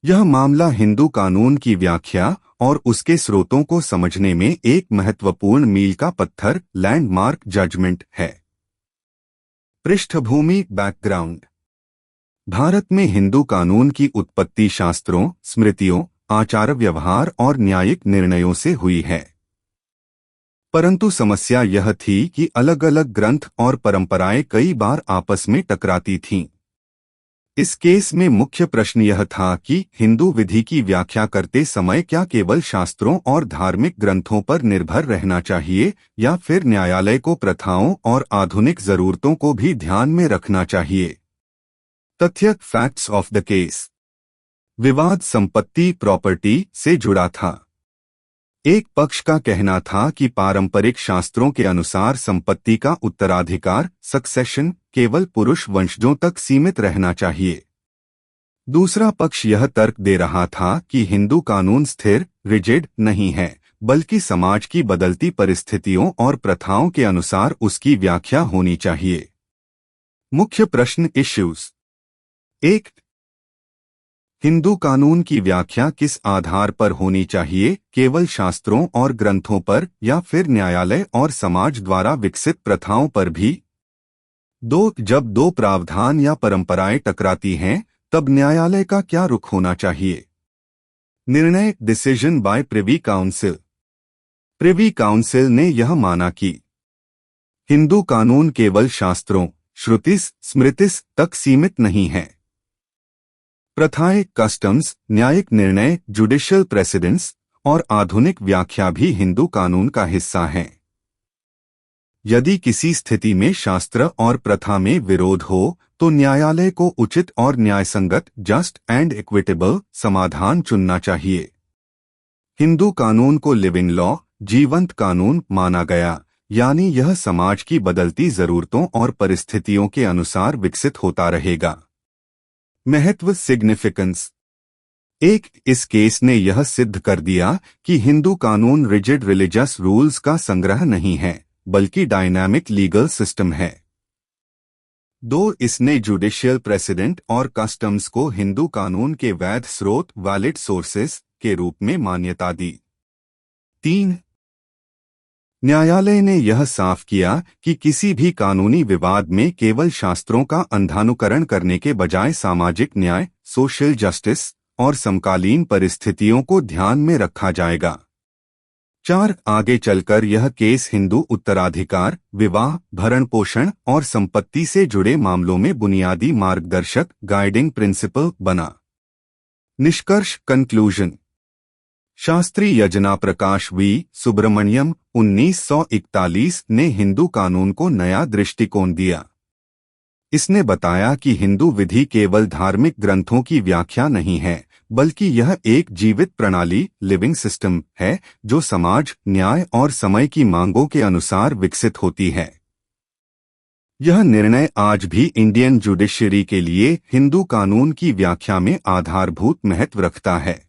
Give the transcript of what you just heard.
यह मामला हिंदू कानून की व्याख्या और उसके स्रोतों को समझने में एक महत्वपूर्ण मील का पत्थर लैंडमार्क जजमेंट है। पृष्ठभूमि बैकग्राउंड। भारत में हिंदू कानून की उत्पत्ति शास्त्रों, स्मृतियों, आचार व्यवहार और न्यायिक निर्णयों से हुई है। परंतु समस्या यह थी कि अलग अलग ग्रंथ और परंपराएं कई बार आपस में टकराती थीं। इस केस में मुख्य प्रश्न यह था कि हिंदू विधि की व्याख्या करते समय क्या केवल शास्त्रों और धार्मिक ग्रंथों पर निर्भर रहना चाहिए या फिर न्यायालय को प्रथाओं और आधुनिक जरूरतों को भी ध्यान में रखना चाहिए। तथ्य फैक्ट्स ऑफ द केस। विवाद संपत्ति प्रॉपर्टी से जुड़ा था। एक पक्ष का कहना था कि पारंपरिक शास्त्रों के अनुसार संपत्ति का उत्तराधिकार सक्सेशन केवल पुरुष वंशजों तक सीमित रहना चाहिए। दूसरा पक्ष यह तर्क दे रहा था कि हिंदू कानून स्थिर रिजिड नहीं है, बल्कि समाज की बदलती परिस्थितियों और प्रथाओं के अनुसार उसकी व्याख्या होनी चाहिए। मुख्य प्रश्न इश्यूज। 1. हिंदू कानून की व्याख्या किस आधार पर होनी चाहिए, केवल शास्त्रों और ग्रंथों पर या फिर न्यायालय और समाज द्वारा विकसित प्रथाओं पर भी? 2. जब दो प्रावधान या परंपराएं टकराती हैं, तब न्यायालय का क्या रुख होना चाहिए? निर्णय decision by Privy Council. Privy Council ने यह माना कि हिंदू कानून केवल शास्त्रों श्रुतिस स्मृतिस तक सीमित नहीं है। प्रथाएं कस्टम्स, न्यायिक निर्णय जुडिशियल प्रेसिडेंस और आधुनिक व्याख्या भी हिंदू कानून का हिस्सा हैं। यदि किसी स्थिति में शास्त्र और प्रथा में विरोध हो तो न्यायालय को उचित और न्यायसंगत जस्ट एंड इक्विटेबल समाधान चुनना चाहिए। हिंदू कानून को लिविंग लॉ जीवंत कानून माना गया, यानी यह समाज की बदलती जरूरतों और परिस्थितियों के अनुसार विकसित होता रहेगा। महत्व सिग्निफिकेंस। 1. इस केस ने यह सिद्ध कर दिया कि हिंदू कानून रिजिड रिलीजियस रूल्स का संग्रह नहीं है, बल्कि डायनामिक लीगल सिस्टम है। 2. इसने जुडिशियल प्रेसिडेंट और कस्टम्स को हिंदू कानून के वैध स्रोत वैलिड सोर्सेस के रूप में मान्यता दी। 3. न्यायालय ने यह साफ किया कि किसी भी कानूनी विवाद में केवल शास्त्रों का अंधानुकरण करने के बजाय सामाजिक न्याय सोशल जस्टिस और समकालीन परिस्थितियों को ध्यान में रखा जाएगा। 4. आगे चलकर यह केस हिंदू उत्तराधिकार, विवाह, भरण पोषण और संपत्ति से जुड़े मामलों में बुनियादी मार्गदर्शक गाइडिंग प्रिंसिपल बना। निष्कर्ष conclusion. Shastri Yojana Prakash we Subramaniam 1941 ने हिंदू कानून को नया दृष्टिकोण दिया। इसने बताया कि हिंदू विधि केवल धार्मिक ग्रंथों की व्याख्या नहीं है, बल्कि यह एक जीवित प्रणाली लिविंग सिस्टम है जो समाज, न्याय और समय की मांगों के अनुसार विकसित होती है। यह निर्णय आज भी इंडियन जुडिशरी के लिए हिंदू कानून की व्याख्या में आधारभूत महत्व रखता है।